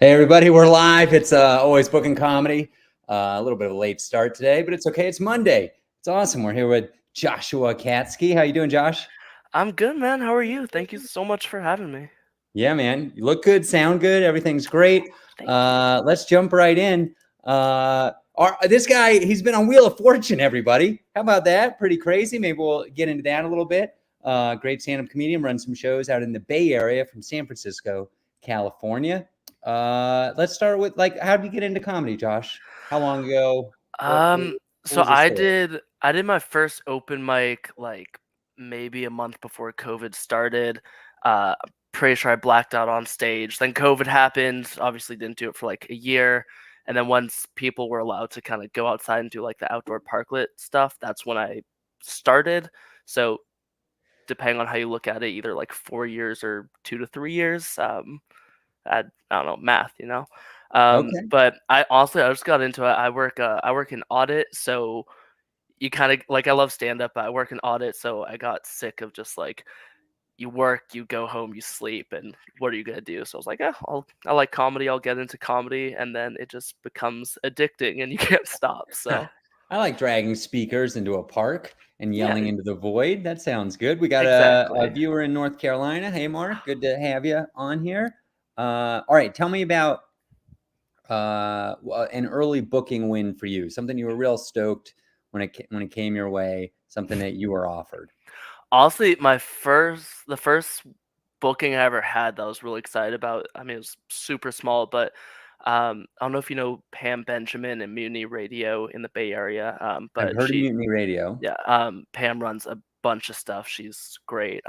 Hey everybody, we're live. It's Always Bookin Comedy. A little bit of a late start today, but it's okay. It's Monday. It's awesome. We're here with Joshua Katzi. How you doing, Josh? I'm good, man. How are you? Thank you so much for having me. Yeah, man. You look good, sound good. Everything's great. Thank you. Let's jump right in. This guy, he's been on Wheel of Fortune, everybody. How about that? Pretty crazy. Maybe we'll get into that a little bit. Great stand-up comedian, runs some shows out in the Bay Area from San Francisco, California. Let's start with how did you get into comedy, Josh? How long ago? Um, What so was the I story? did I did my first open mic like maybe a month before COVID started. Pretty sure I blacked out on stage. Then COVID happened. Obviously didn't do it for like a year. And then once people were allowed to kind of go outside and do like the outdoor parklet stuff, that's when I started. So depending on how you look at it, either like 4 years or 2 to 3 years. I don't know math. Okay. But I just got into it. I work in audit, so you kind of like I love stand up. I work in audit, so I got sick of just like you work, you go home, you sleep, and what are you gonna do? So I was like, I like comedy. I'll get into comedy, and then it just becomes addicting, and you can't stop. So I like dragging speakers into a park and yeah, yelling into the void. That sounds good. We got a exactly. viewer in North Carolina. Hey, Mark, good to have you on here. All right, tell me about an early booking win for you. Something you were real stoked when it came your way. Something that you were offered. Honestly, the first booking I ever had that I was really excited about. I mean, it was super small, but I don't know if you know Pam Benjamin and Mutiny Radio in the Bay Area. I've But heard of Mutiny Radio. yeah, Pam runs a bunch of stuff. She's great.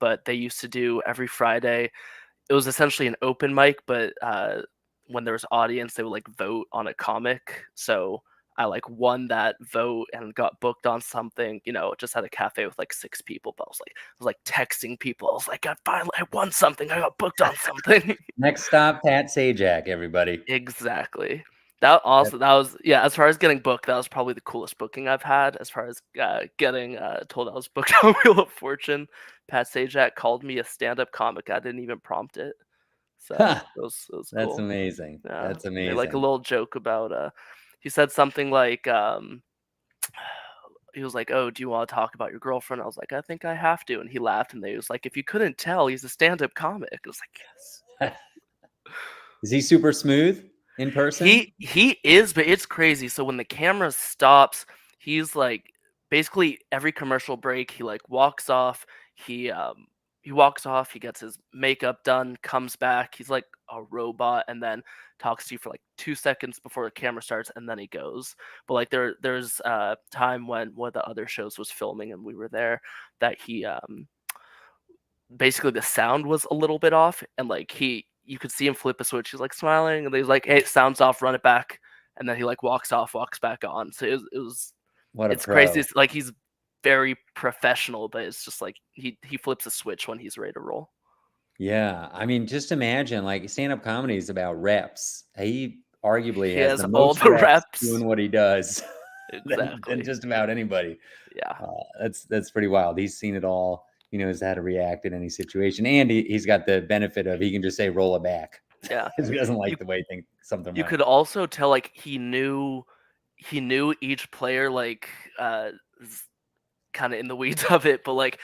But they used to do every Friday. It was essentially an open mic, but when there was audience, they would like vote on a comic. So I like won that vote and got booked on something. Just had a cafe with like 6 people, but I was like texting people. I was like, I won something. I got booked on something. Next stop, Pat Sajak. Everybody. Exactly. That was yeah. As far as getting booked, that was probably the coolest booking I've had. As far as getting told I was booked on Wheel of Fortune, Pat Sajak called me a stand-up comic. I didn't even prompt it. So Ha, it was that's cool. amazing. Yeah, That's made like a amazing. little joke about he said something like he was like, "Oh, do you want to talk about your girlfriend?" I was like, "I think I have to," and he laughed and he was like, "If you couldn't tell, he's a stand-up comic." I was like, "Yes." Is he super smooth in person? He is, but it's crazy. So when the camera stops, he's like basically every commercial break, he like walks off. He um he walks off, he gets his makeup done, comes back, he's like a robot, and then talks to you for like 2 seconds before the camera starts, and then he goes. But like there's time when one of the other shows was filming and we were there that he basically the sound was a little bit off, and like you could see him flip a switch. He's like smiling, and he's like, "Hey, sound's off, run it back," and then he like walks off, walks back on. So What a it's crazy. pro. It's like he's very professional, but it's just like he flips a switch when he's ready to roll. Yeah, I mean, just imagine like stand-up comedy is about reps. He arguably He has the has all most the reps reps. doing what he does than Exactly. just about anybody. Yeah. That's pretty wild. He's seen it all. He knows how to react in any situation, and he's got the benefit of he can just say roll it back Yeah. because he doesn't You like the way something you went. could also tell like he knew each player like uh kind of in the weeds of it, but like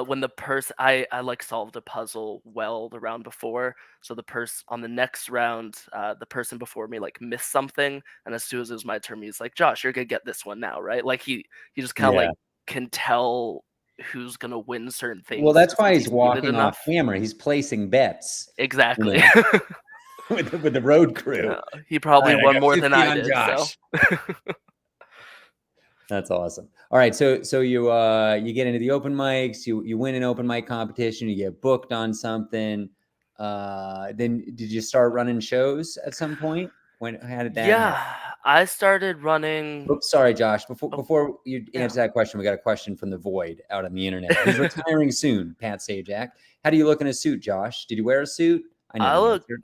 when the person I like solved a puzzle well the round before, so the person on the next round, the person before me like missed something, and as soon as it was my turn, he's like, "Josh, you're gonna get this one now, right?" Like he just kind of Yeah. like can tell who's gonna win certain Well, things that's why since he's he's seen it walking off enough. camera. He's placing bets, you Exactly. know, with the road crew. Yeah, he All probably right, I won got more than 50 I on did, so. Josh. That's awesome. All right, so you get into the open mics, you win an open mic competition, you get booked on something. Then did you start running shows at some point? How did that happen? Yeah, I started running. Oops, sorry, Josh. Before Oh, before you yeah. answer that question, we got a question from the void out on the internet. He's retiring soon, Pat Sajak. How do you look in a suit, Josh? Did you wear a suit? I know I the look answer.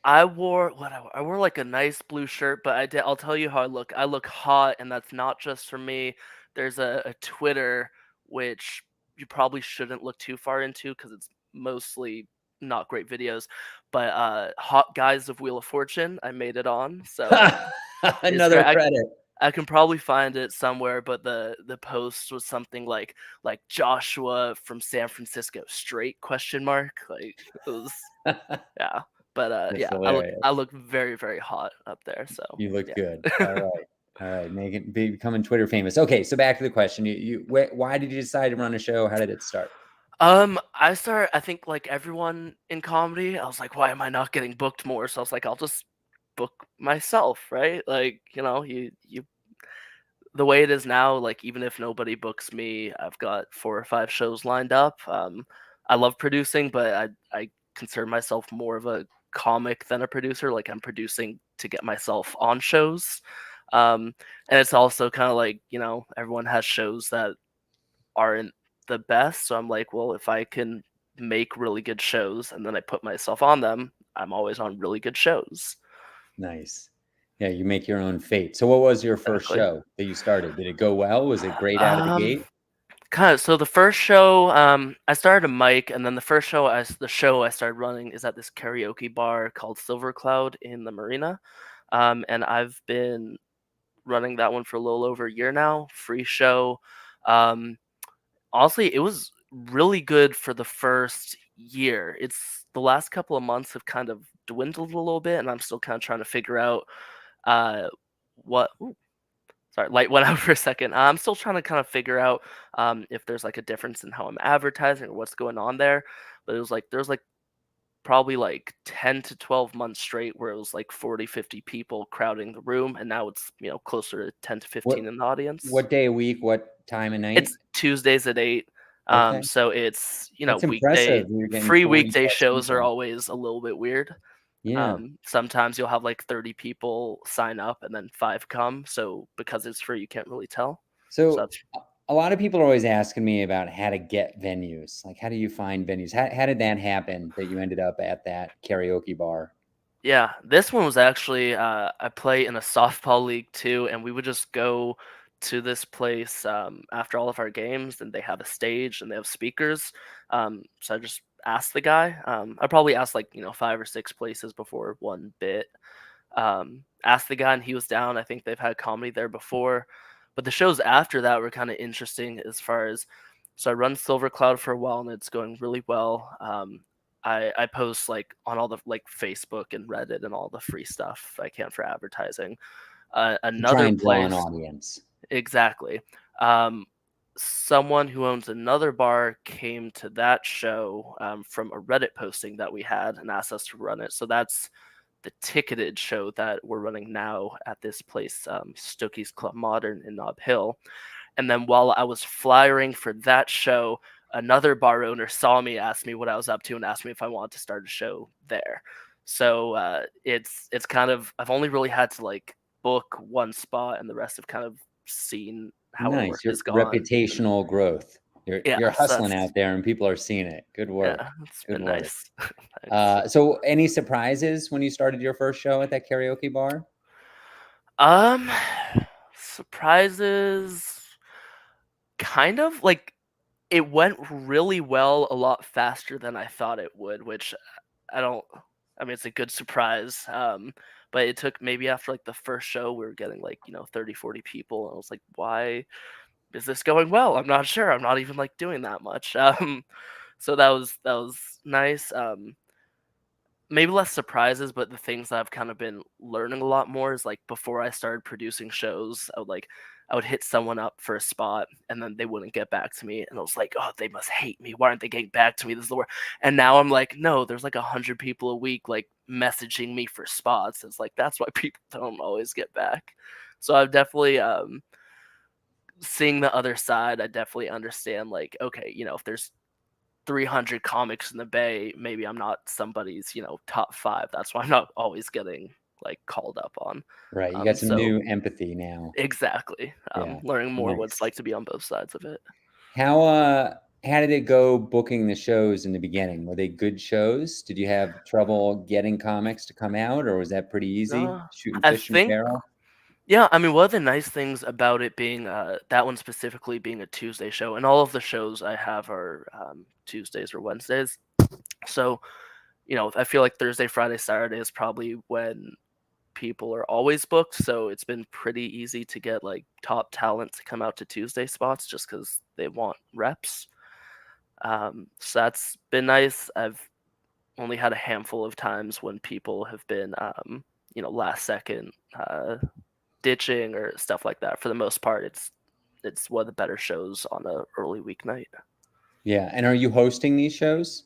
I wore what I wore like a nice blue shirt, but I'll tell you how I look. I look hot, and that's not just for me. There's a Twitter which you probably shouldn't look too far into because it's mostly not great videos. but Hot Guys of Wheel of Fortune, I made it on. So it's Another great. credit. I can probably find it somewhere, but the post was something like Joshua from San Francisco straight question mark. Like it was yeah. But That's yeah, I hilarious. look very, very hot up there. So You look good. yeah. All right. All right. Becoming Twitter famous. Okay. So back to the question. Why did you decide to run a show? How did it start? I think like everyone in comedy, I was like, why am I not getting booked more? So I was like, I'll just book myself, right? Like, you the way it is now, like even if nobody books me, I've got 4 or 5 shows lined up. I love producing, but I consider myself more of a comic than a producer. Like I'm producing to get myself on shows. And it's also kind of like, everyone has shows that aren't the best. So I'm like, well, if I can make really good shows and then I put myself on them, I'm always on really good shows. Nice. Yeah. You make your own fate. So what was your first Exactly. show that you started? Did it go well? Was it great out of the Um, gate? Kind of. So the first show, I started a mic, and then the show I started running is at this karaoke bar called Silver Cloud in the Marina, and I've been running that one for a little over a year now. Free show. Um, Honestly, it was really good for the first year. It's the last couple of months have kind of dwindled a little bit, and I'm still kind of trying to figure out uh, what. Sorry, light went out for a second. I'm still trying to kind of figure out if there's like a difference in how I'm advertising or what's going on there. But it was like there's like probably like 10 to 12 months straight where it was like 40, 50 people crowding the room, and now it's closer to 10 to What 15 in the audience. what day of week? What time of night? It's Tuesdays at 8. Okay. So it's That's weekday impressive. You're getting free 40 weekday plus shows are people. always a little bit weird. Yeah. Sometimes you'll have like 30 people sign up and then 5 come. So because it's free, you can't really tell. So So that's a lot of people are always asking me about how to get venues. Like, how do you find venues? How did that happen that you ended up at that karaoke bar? yeah. This one was actually I play in a softball league too, and we would just go to this place after all of our games, and they have a stage and they have speakers. So I just asked the guy. I probably asked like 5 or 6 places before one bit. Asked the guy, and he was down. I think they've had comedy there before, but the shows after that were kind of interesting as far as. So I run Silver Cloud for a while, and it's going really well. I post like on all the like Facebook and Reddit and all the free stuff I can for advertising. To try Another and draw an place, audience. exactly. Um, Someone who owns another bar came to that show from a Reddit posting that we had and asked us to run it. So that's the ticketed show that we're running now at this place, Stokey's Club Modern in Nob Hill. And then while I was flyering for that show, another bar owner saw me, asked me what I was up to, and asked me if I wanted to start a show there. So it's kind of I've only really had to like book one spot, and the rest have kind of seen how our work Nice. Your has gone. And reputational growth. You're yeah, so hustling out there and people are seeing it. Good work. it's Good been work. nice. Thanks. So any surprises when you started your first show at that karaoke bar? Um, Surprises, kind of like it went really well, a lot faster than I thought it would, which I don't. I mean, it's a good surprise. But it took maybe after like the first show, we were getting like 30, 40 people, and I was like, why is this going well? I'm not sure. I'm not even like doing that much. So that was nice. Maybe less surprises, but the things that I've kind of been learning a lot more is like before I started producing shows, I would hit someone up for a spot and then they wouldn't get back to me. And I was like, oh, they must hate me. Why aren't they getting back to me? This is the worst. And now I'm like, no, there's like 100 people a week like messaging me for spots. It's like that's why people don't always get back. So I've definitely seeing the other side, I definitely understand like, okay, if there's 300 comics in the Bay, maybe I'm not somebody's, top 5. That's why I'm not always getting like called up on. Right. You got some So new empathy now. exactly, Yeah. learning more what it's Nice. like to be on both sides of it. How did it go booking the shows in the beginning? Were they good shows? Did you have trouble getting comics to come out, or was that pretty easy? Uh, Shooting I fish in a think, barrel? yeah, I mean, one of the nice things about it being that one specifically being a Tuesday show, and all of the shows I have are Tuesdays or Wednesdays. So I feel like Thursday, Friday, Saturday is probably when people are always booked. So it's been pretty easy to get like top talent to come out to Tuesday spots just because they want reps. So that's been nice. I've only had a handful of times when people have been, last second ditching or stuff like that. For the most part, it's one of the better shows on a early weeknight. Yeah. And are you hosting these shows?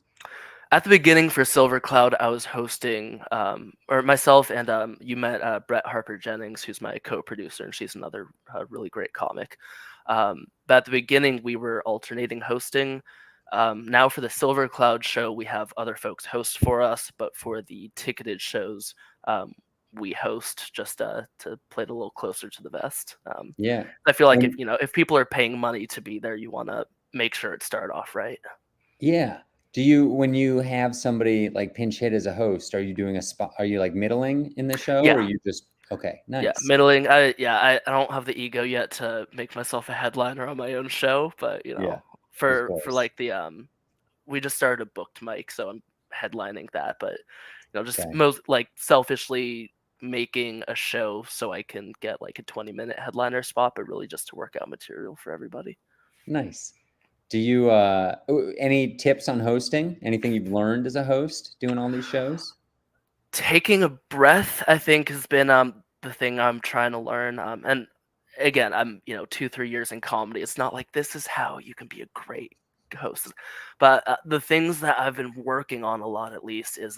At the beginning for Silver Cloud, I was hosting, or myself and you met Brett Harper Jennings, who's my co-producer, and she's another really great comic. But at the beginning, we were alternating hosting. Now for the Silver Cloud show, we have other folks host for us, but for the ticketed shows, we host just to play it a little closer to the vest. Yeah. I feel like And if people are paying money to be there, you want to make sure it started off right. yeah. Do you, when you have somebody like pinch hit as a host, are you doing a spot? Are you like middling in the show or Yeah, are you just, okay, yeah, nice. middling. I don't have the ego yet to make myself a headliner on my own show, but Yeah, of for course. like the we just started a booked mic, so I'm headlining that. But just Okay, most like selfishly making a show so I can get like a 20-minute headliner spot, but really just to work out material for everybody. nice. Do you, any tips on hosting? Anything you've learned as a host doing all these shows? Taking a breath, I think, has been the thing I'm trying to learn. And again, I'm 2-3 years in comedy. It's not like this is how you can be a great host. But the things that I've been working on a lot, at least, is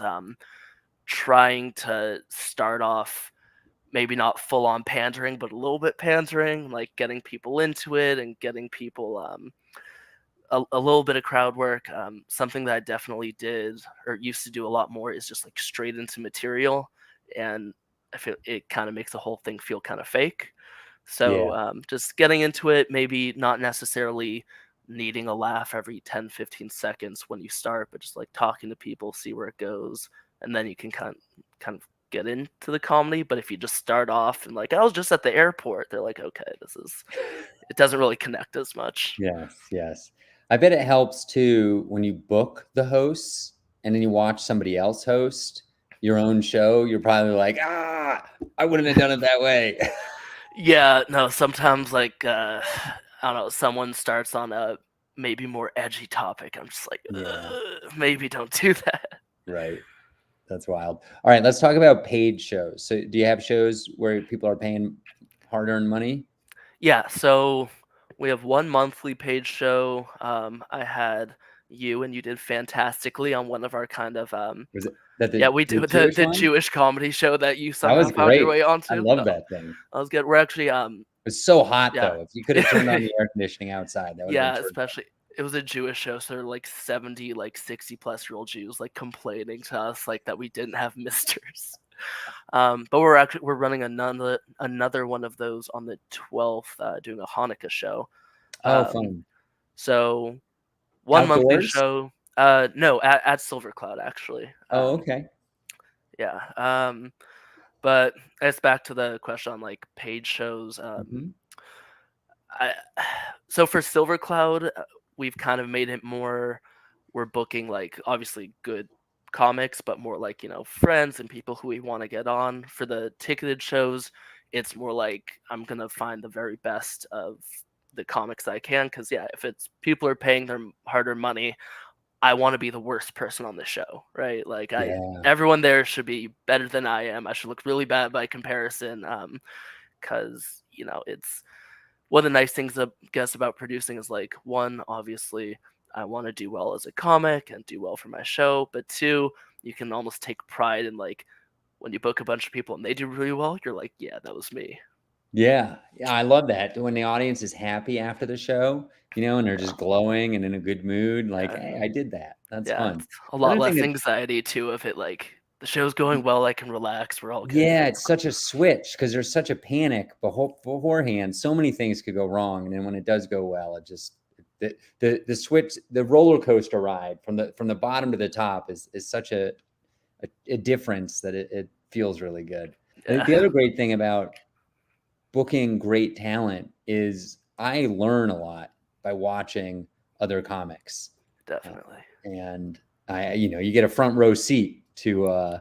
trying to start off maybe not full on pandering, but a little bit pandering, like getting people into it and getting people a little bit of crowd work. Something that I definitely did or used to do a lot more is just like straight into material, and I feel it kind of makes the whole thing feel kind of fake. So Yeah. just getting into it, maybe not necessarily needing a laugh every 10, 15 seconds when you start, but just like talking to people, see where it goes, and then you can kind of get into the comedy. But if you just start off and like I was just at the airport, they're like, okay, it doesn't really connect as much. Yes, yes. I bet it helps too when you book the hosts and then you watch somebody else host your own show. You're probably like, ah, I wouldn't have done it that way. Yeah, no, sometimes like I don't know, someone starts on a maybe more edgy topic. I'm just like, Yeah, maybe don't do that. right. That's wild. All right, let's talk about paid shows. So, do you have shows where people are paying hard-earned money? Yeah, so we have one monthly page show. I had you and you did fantastically on one of our kind of Was it that yeah, we the do the Jewish the one? Jewish comedy show that you That somehow was found your great. way I onto. love No, that thing. that was good. We're actually It was so hot yeah. though. If you could have turned on the air conditioning outside, that would have been Yeah, terrific. especially it was a Jewish show, so there were like 70, like 60-plus-year-old Jews like complaining to us like that we didn't have misters. But we're running another one of those on the 12th, doing a Hanukkah show. Oh, Um, fun. so one monthly Outdoors? show. No, at Silver Cloud actually. Oh, okay. Yeah. But it's back to the question on like paid shows. Mhm. I so for Silver Cloud, we've kind of made it more. We're booking like obviously good comics, but more like friends and people who we want to get on. For the ticketed shows, it's more like I'm gonna find the very best of the comics that I can. Because yeah, if it's people are paying their harder money, I want to be the worst person on the show, right? Like Yeah. everyone there should be better than I am. I should look really bad by comparison. Because it's one of the nice things I guess about producing is like one, obviously, I want to do well as a comic and do well for my show, but two, you can almost take pride in like when you book a bunch of people and they do really well, you're like, yeah, that was me. Yeah. Yeah, I love that. When the audience is happy after the show, and they're just glowing and in a good mood, like, Yeah, "Hey, I did that." That's yeah, fun. it's a The lot other thing less that anxiety too of it. Like the show's going well, I can relax. We're all good. yeah, it's such a switch because there's such a panic beforehand. So many things could go wrong, and then when it does go well, it just the switch, the roller coaster ride from the bottom to the top is such a difference that it feels really good. I think Yeah, the other great thing about booking great talent is I learn a lot by watching other comics. Uh, definitely. and you get a front row seat to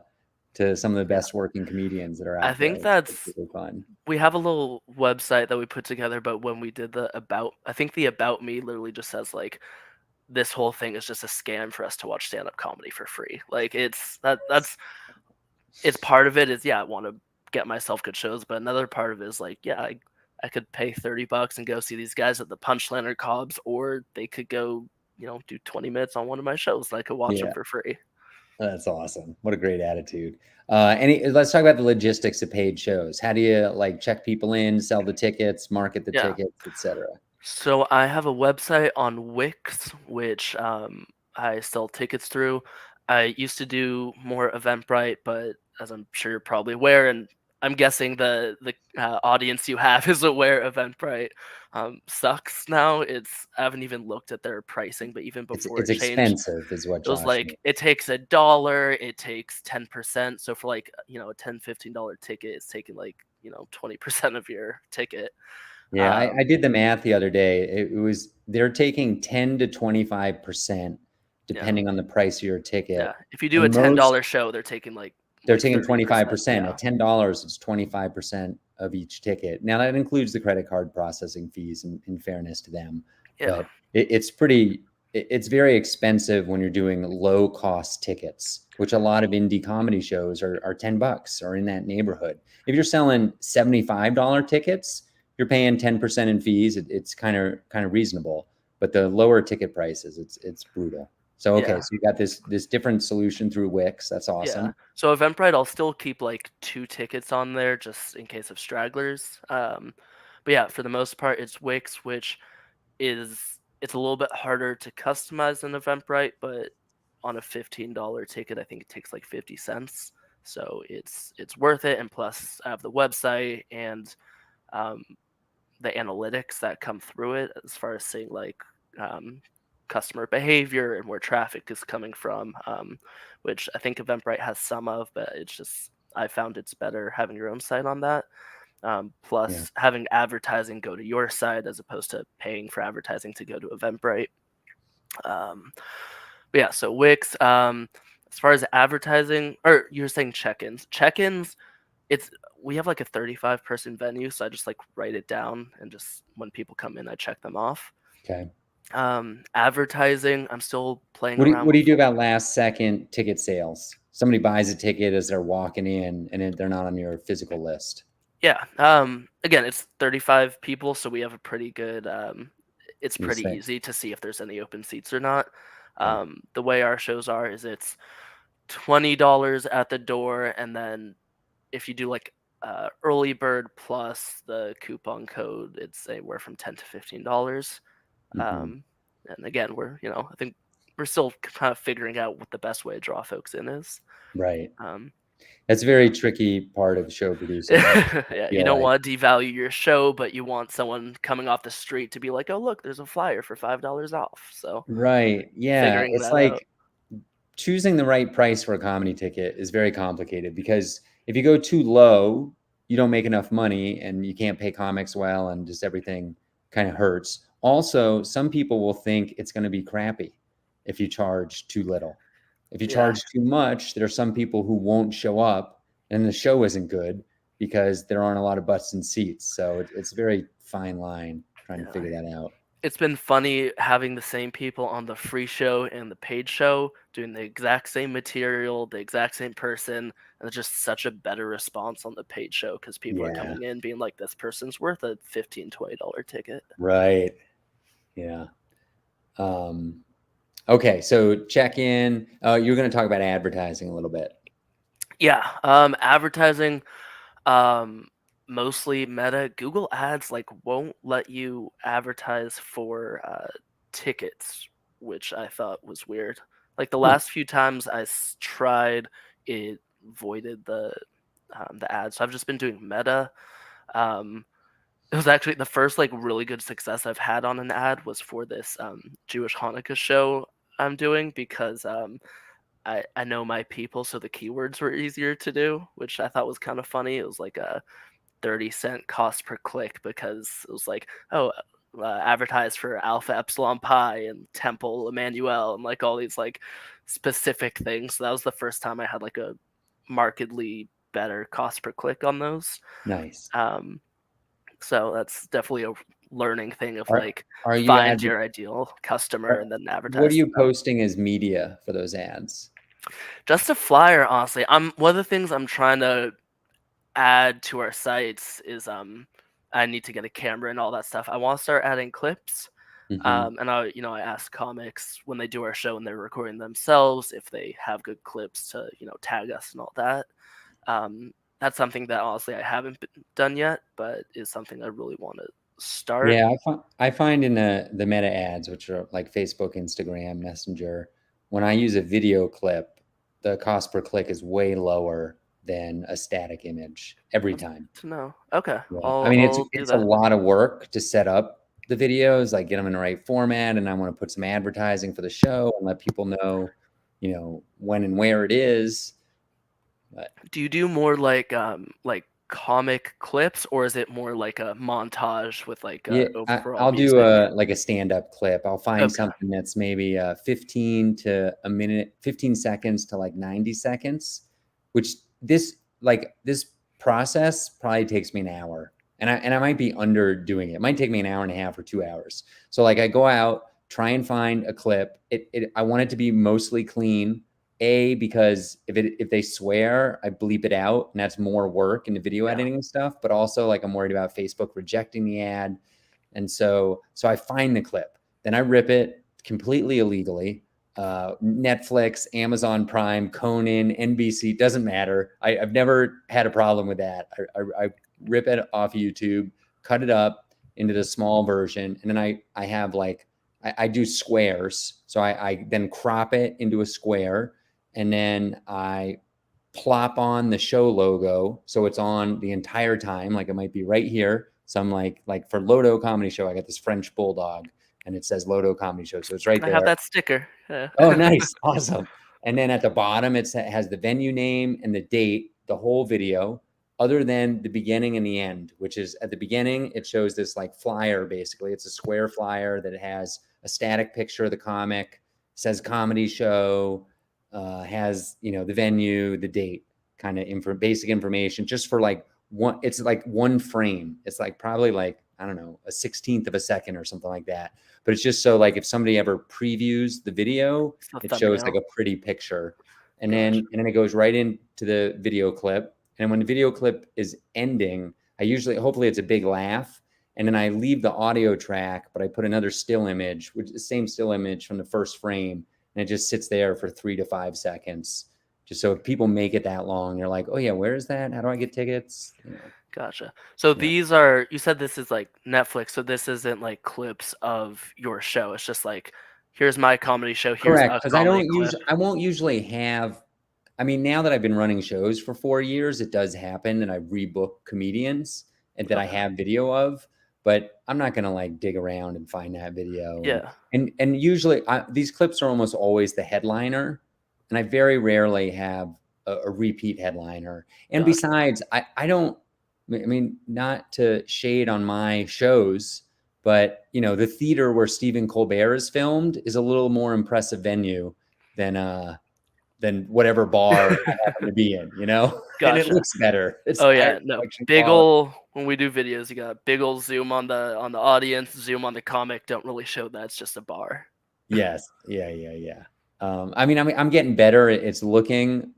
some of the Yeah. best working comedians that are I out there. think It's that's really fun. we have a little website that we put together, but when we did I think the about me literally just says like this whole thing is just a scam for us to watch stand up comedy for free. Like it's part of it is yeah, I want to get myself good shows, but another part of it is like yeah, I could pay $30 and go see these guys at the Punchline or Cobb's, or they could go do 20 minutes on one of my shows and I could watch them Yeah, for free. that's awesome. What a great attitude. Let's talk about the logistics of paid shows. How do you like check people in, sell the tickets, market the Yeah. tickets, etc.? So I have a website on Wix, which I sell tickets through. I used to do more Eventbrite, but as I'm sure you're probably aware, and I'm guessing the audience you have is aware, Eventbrite sucks now. I haven't even looked at their pricing, but even before It's it changed, expensive, is what it was Josh like means. it takes $1, it takes 10%. So for like a $10-15 ticket, it's taking like 20% of your ticket. Yeah, I Um, did the math the other day. It was they're taking 10 to 25% yeah. depending on the price of your Yeah, ticket. if you do a And most $10 show, they're taking they're like taking 30%. 25%. Yeah, At $10, it's 25% of each ticket. Now that includes the credit card processing fees in fairness to them. yeah, But it's very expensive when you're doing low cost tickets, which a lot of indie comedy shows are $10 or in that neighborhood. If you're selling $75 tickets, you're paying 10% in fees. It's kind of reasonable. But the lower ticket prices, it's brutal. So okay, yeah, so you got this different solution through Wix. That's yeah. awesome. So Eventbrite, I'll still keep like 2 tickets on there just in case of stragglers. But yeah, for the most part, it's Wix, which it's a little bit harder to customize than Eventbrite, but on a $15 ticket, I think it takes like 50 cents. So it's worth it. And plus, I have the website and um, the analytics that come through it as far as seeing like um, customer behavior and where traffic is coming from, which I think Eventbrite has some of, but it's just I found it's better having your own site on that. Yeah. Plus, having advertising go to your site as opposed to paying for advertising to go to Eventbrite. But yeah, so Wix. As far as advertising, or you're saying check-ins. Check-ins, it's we have like a 35-person venue, so I just like write it down and just when people come in, I check them off. Okay. Advertising, I'm still playing What around do with. you do about last second ticket sales? Somebody buys a ticket as they're walking in and they're not on your physical list. Yeah. Again, it's 35 people, so we have a pretty good. It's You pretty say, easy to see if there's any open seats or not. okay. The way our shows are is it's $20 at the door, and then if you do like early bird plus the coupon code, it's anywhere from $10 to $15. Hmm. Um, and again, I think we're still kind of figuring out what the best way to draw folks in is. Right. Um, That's a yeah. very tricky part of show producing. I Yeah, you feel don't like. want to devalue your show, but you want someone coming off the street to be like, "Oh, look, there's a flyer for $5 off." So Right. Yeah. figuring It's that out. like choosing the right price for a comedy ticket is very complicated because if you go too low, you don't make enough money and you can't pay comics well and just everything kind of hurts. Also, some people will think it's going to be crappy if you charge too little. If you Yeah, charge too much, there are some people who won't show up and the show isn't good because there aren't a lot of butts and seats. So it's a very fine line trying to yeah. figure that out. It's been funny having the same people on the free show and the paid show doing the exact same material, the exact same person, and it's just such a better response on the paid show because people are Yeah, coming in being like, "This person's worth a $15-$20 ticket." right. Yeah. Um, Okay, so check in. You're going to talk about advertising a little bit. Yeah, advertising. Um, Mostly Meta. Google Ads like won't let you advertise for tickets, which I thought was weird. Like the Huh. last few times tried, it voided the ads. So I've just been doing Meta. Um, it was actually the first like really good success I've had on an ad was for this Jewish Hanukkah show I'm doing because I know my people, so the keywords were easier to do, which I thought was kind of funny. It was like a 30-cent cost per click because it was like, oh, advertise for Alpha Epsilon Pi and Temple Emmanuel and like all these like specific things. So that was the first time I had like a markedly better cost per click on those. Nice. Um, so that's definitely a learning thing of Are like are you find ad your ideal customer are, and then what are advertise to you them. posting as media for those ads? Just a flyer, honestly. I'm one of the things I'm trying to add to our sites is I need to get a camera and all that stuff. I want to start adding clips. Hmm. And I ask comics when they do our show and they're recording themselves if they have good clips to, tag us and all that. That's something that honestly I haven't done yet, but is something I really want to start. Yeah, I find in the meta ads, which are like Facebook, Instagram, Messenger, when I use a video clip, the cost per click is way lower than a static image every That's time. good to know. Okay, Yeah. I I'll mean, I'll do it's a that. lot of work to set up the videos, like get them in the right format, and I want to put some advertising for the show and let people know, when and where it is. But Do you do more like comic clips, or is it more like a montage with like yeah, overall I'll do music? like a stand-up clip. I'll find Okay, something that's maybe 15 to a minute, 15 seconds to like 90 seconds, which this process probably takes me an hour. And I might be underdoing it. It might take me an hour and a half or 2 hours. So like I go out, try and find a clip. I want it to be mostly clean. Because if they swear, I bleep it out, and that's more work in the video yeah, editing and stuff. But also like I'm worried about Facebook rejecting the ad. And so I find the clip, then I rip it completely illegally. Netflix, Amazon Prime, Conan, NBC, doesn't matter. I've never had a problem with that. I rip it off YouTube, cut it up into the small version, and then I have like I do squares. So I then crop it into a square, and then I plop on the show logo so it's on the entire time. Like it might be right here. So I'm like for Lodo Comedy Show, I got this French bulldog and it says Lodo Comedy Show. So it's right I have there. that sticker. Yeah. Oh, nice. Awesome. And then at the bottom, it has the venue name and the date, the whole video, other than the beginning and the end, which is at the beginning, it shows this like flyer, basically. It's a square flyer that has a static picture of the comic, says comedy show, has, the venue, the date, kind of basic information just for like it's like one frame. It's like probably like, I don't know, a 16th of a second or something like that, but it's just so like if somebody ever previews the video, It's a it shows like thumbnail. a pretty picture. And Gotcha. then it goes right into the video clip. And when the video clip is ending, hopefully it's a big laugh. And then I leave the audio track, but I put another still image, which is the same still image from the first frame. And it just sits there for 3 to 5 seconds. Just so if people make it that long, they're like, oh yeah, where is that? How do I get tickets? Gotcha. So Yeah. these are, you said this is like Netflix, so this isn't like clips of your show. It's just like, here's my comedy show, here's Correct. a Because comedy clip. I won't usually have, I mean, now that I've been running shows for 4 years, it does happen and I rebook comedians and that I Okay. have video of, but I'm not gonna like dig around and find that video. And Yeah. and and usually these clips are almost always the headliner, and I very rarely have a repeat headliner. And Gotcha. besides, I don't. I mean, not to shade on my shows, but the theater where Stephen Colbert is filmed is a little more impressive venue than whatever bar I happen to be in, and it Gotcha. looks better. It's Oh higher yeah, no. production Big quality. ol' when we do videos, you got big ol' zoom on the audience, zoom on the comic. Don't really show that it's just a bar. Yes. Yeah, yeah, yeah. I mean, I'm getting better. It's looking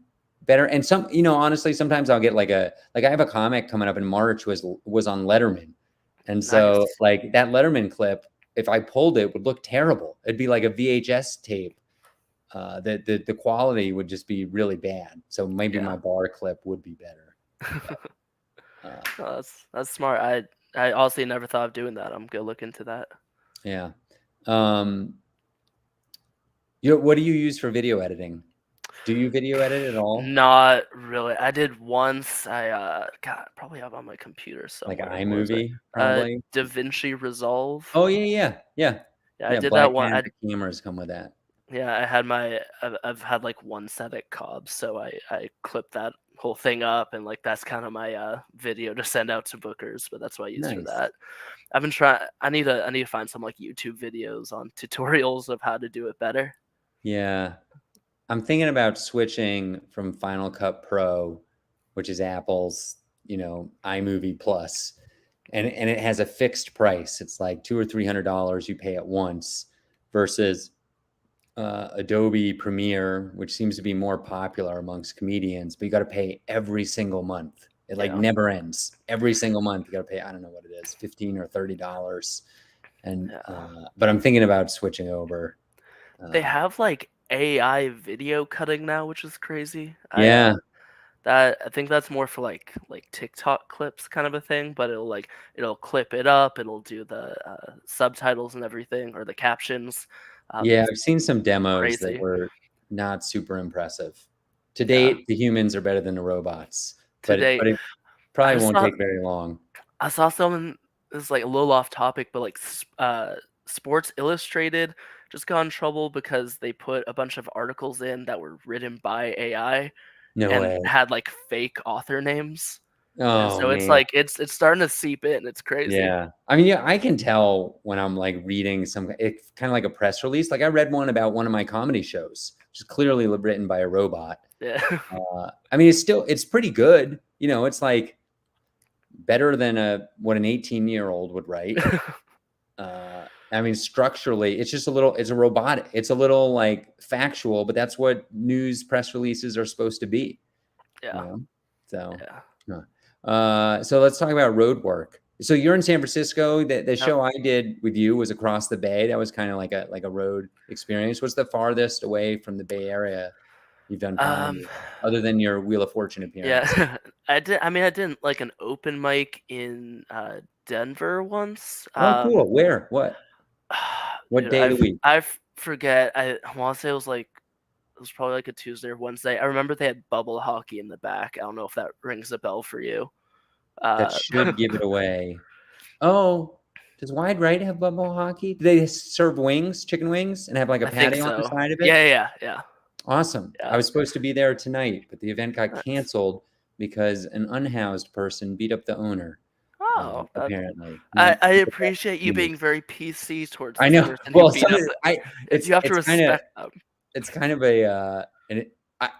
better. And honestly, sometimes I'll get like I have a comic coming up in March was on Letterman. And so Nice. like that Letterman clip, if I pulled it, would look terrible. It'd be like a VHS tape. The quality would just be really bad. So maybe Yeah. my bar clip would be better. But, Oh, that's smart. I honestly never thought of doing that. I'm gonna look into that. yeah. Um, what do you use for video editing? Do you video edit at all? Not really. I did once. God, probably have on my computer Like somewhere. What was it? iMovie, probably? DaVinci Resolve. Oh, yeah, yeah, yeah. Yeah, I Yeah, did that one. Blackmagic cameras come with that. Yeah, I had I've had like one set at Cobb, so I clipped that whole thing up, and like that's kind of my video to send out to bookers, but that's what I use for Nice. that. I've been trying. I need to find some like YouTube videos on tutorials of how to do it better. Yeah. I'm thinking about switching from Final Cut Pro, which is Apple's, iMovie Plus, and it has a fixed price. It's like $200 or $300 you pay at once, versus Adobe Premiere, which seems to be more popular amongst comedians, but you got to pay every single month. It like Yeah, never ends. Every single month you got to pay. I don't know what it is, $15 or $30, and yeah. but I'm thinking about switching over. They Uh, have like AI video cutting now, which is crazy. yeah, I think that's more for like TikTok clips kind of a thing, but it'll clip it up, it'll do the subtitles and everything or the captions. yeah. It's I've seen some demos that crazy. were not super impressive. To Yeah. date, the humans are better than the robots, but Today it I probably won't saw take very long. I saw someone, this is like a little off topic, but like Sports Illustrated just got in trouble because they put a bunch of articles in that were written by AI No and way. had like fake author names. And Oh so it's man. like it's starting to seep in. It's crazy. Yeah. I mean, yeah, I can tell when I'm like reading it's kind of like a press release. Like I read one about one of my comedy shows, which is clearly written by a robot. Yeah. I mean, it's pretty good. It's like better than what an 18-year-old would write. I mean, structurally, it's a robotic. It's a little like factual, but that's what news press releases are supposed to be, you Yeah. know? So, Yeah. so let's talk about road work. So you're in San Francisco. The Yep. show I did with you was across the bay. That was kind of like a road experience. What's the farthest away from the Bay Area you've done Um comedy, other than your Wheel of Fortune appearance? yeah. I did like an open mic in Denver once. Oh, cool. Where? What Dude, day of the week? forget. I want to say it was probably like a Tuesday or Wednesday. I remember they had bubble hockey in the back. I don't know if that rings a bell for you. That Uh should give it away. Oh, does Wide Right have bubble hockey? Do they serve wings, chicken wings, and have like a I think patio on the so. side of it? Yeah. Awesome. I Yeah. was supposed to be there tonight, but the event got Nice. canceled because an unhoused person beat up the owner. Oh, Apparently, I not the best appreciate you news. being very PC towards I this know. person who Well, beat some of up. the, I You have to it's kind of respect them. it's kind of a and I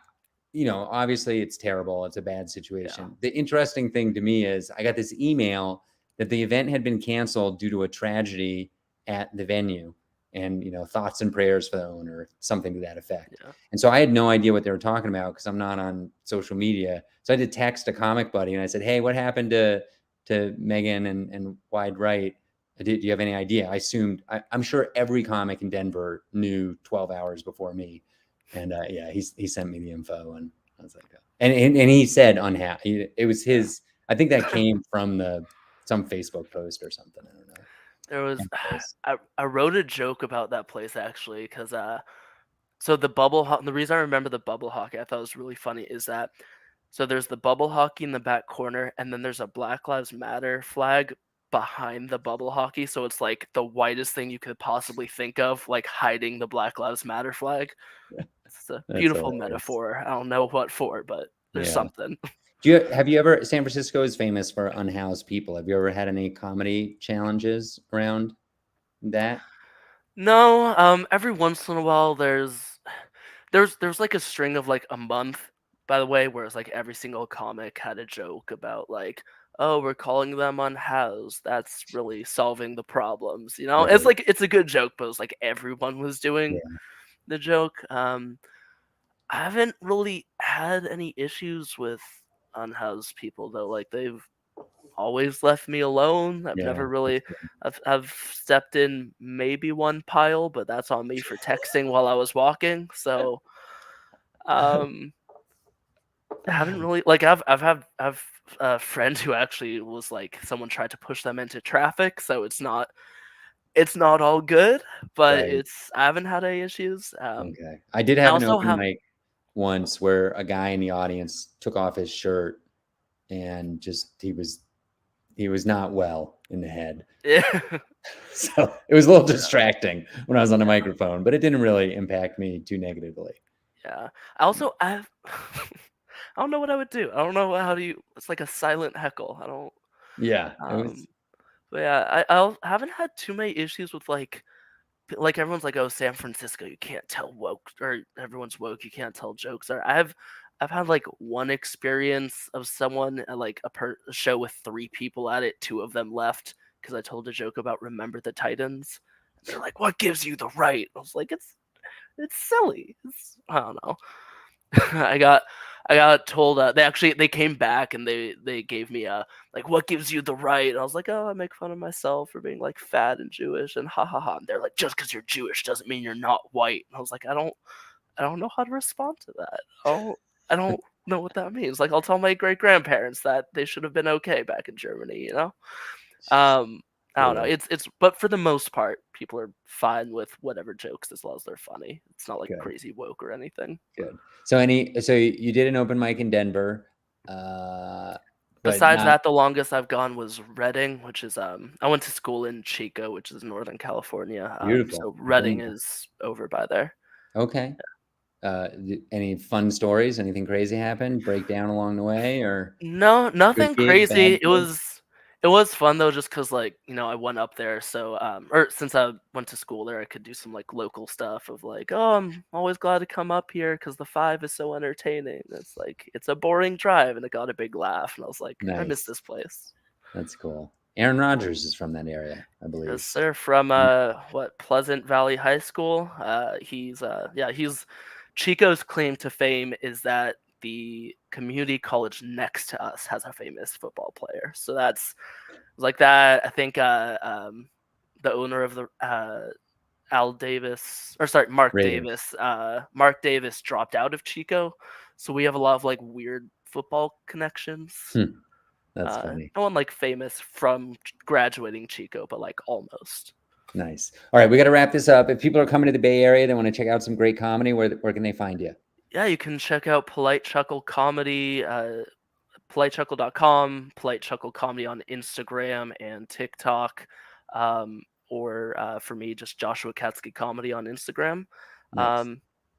obviously it's terrible. It's a bad Yeah. situation. The interesting thing to me is I got this email that the event had been canceled due to a tragedy at the venue, and thoughts and prayers for the owner, something to that effect. Yeah. And so I had no idea what they were talking about because I'm not on social media. So I had to text a comic buddy and I said, "Hey, what happened to Megan and Wide Right? Do you have any idea?" I assumed I'm sure every comic in Denver knew 12 hours before me, and yeah, he sent me the info, and I was like, oh. And he said unhappy. It was his. I think that Yeah. came from some Facebook post or something. I don't know. There was Anyways, I wrote a joke about that place actually because so the reason I remember the bubble hockey I thought was really funny is that so there's the bubble hockey in the back corner and then there's a Black Lives Matter flag behind the bubble hockey, so it's like the whitest thing you could possibly think of, like hiding the Black Lives Matter flag. It's a that's beautiful hilarious. metaphor. I don't know what for, but there's Yeah. something. Have you ever? San Francisco is famous for unhoused people. Have you ever had any comedy challenges around that? No, every once in a while there's like a string of like a month, by the way, where it's like every single comic had a joke about like, oh, we're calling them unhoused. That's really solving the problems. It's Right. like it's a good joke, but it's like everyone was doing Yeah. the joke. I haven't really had any issues with unhoused people though. Like they've always left me alone. I've Yeah. never That's really good. I've stepped in maybe one pile, but that's on me for texting while I was walking. So um I haven't really like I've a friend who actually was like someone tried to push them into traffic, so it's not all good, but Right. I haven't had any issues. Okay. I did I have an also open have mic once where a guy in the audience took off his shirt and just he was not well in the head. yeah. So it was a little Yeah. distracting when I was on the microphone, but it didn't really impact me too negatively. Yeah. I also I've I don't know what I would do. I don't know how do you. It's like a silent heckle. I don't. Yeah, it was Um, but yeah, I haven't had too many issues with like everyone's like, oh, San Francisco, you can't tell woke, or everyone's woke, you can't tell jokes. Or I've had like one experience of someone at like a show with 3 people at it. 2 of them left because I told a joke about Remember the Titans. They're like, what gives you the right? I was like, it's silly. I don't know. I got I got told they came back and they gave me a like, what gives you the right? And I was like, oh, I make fun of myself for being like fat and Jewish and ha ha ha. And they're like, just because you're Jewish doesn't mean you're not white. And I was like, I don't know how to respond to that. I don't know what that means. Like, I'll tell my great grandparents that they should have been okay back in Germany. Um, I don't know. brutal. It's but for the most part, people are fine with whatever jokes as long as they're funny. It's not like Good, crazy woke or anything. good. So you did an open mic in Denver, uh, but Besides not that, the longest I've gone was Reading, which is I went to school in Chico, which is Northern California. beautiful. So I've been Reading there. is over by there. Okay. Any fun stories? Anything crazy happen? Break down along the way, or No, good nothing gig, crazy. bad gig? It was fun though, just cause like I went up there, so or since I went to school there, I could do some like local stuff of like, oh, I'm always glad to come up here because the 5 is so entertaining. It's like it's a boring drive, and it got a big laugh, and I was like, I miss Nice. this place. That's cool. Aaron Rodgers is from that area, I Yes, believe. sir. From Mm, what Pleasant Valley High School. He's Chico's claim to fame is that the community college next to us has a famous football player. So that's like that. I think the owner of the Al Davis, or sorry, Mark Raiders. Davis. Mark Davis dropped out of Chico, so we have a lot of like weird football connections. Hmm, that's funny. No one like famous from graduating Chico, but like almost. Nice. All right, we got to wrap this up. If people are coming to the Bay Area, they want to check out some great comedy. Where can they find you? Yeah, you can check out Polite Chuckle Comedy, politechuckle.com, Polite Chuckle Comedy on Instagram and TikTok, or for me, just Joshua Katzi Comedy on Instagram. Nice.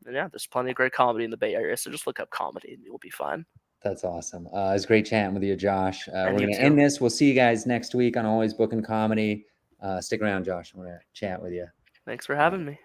And yeah, there's plenty of great comedy in the Bay Area, so just look up comedy and you'll be fine. That's awesome. It's great chatting with you, Josh. And We're you going to too. end this. We'll see you guys next week on Always Bookin Comedy. Stick around, Josh. I'm going to chat with you. Thanks for Uh, having me.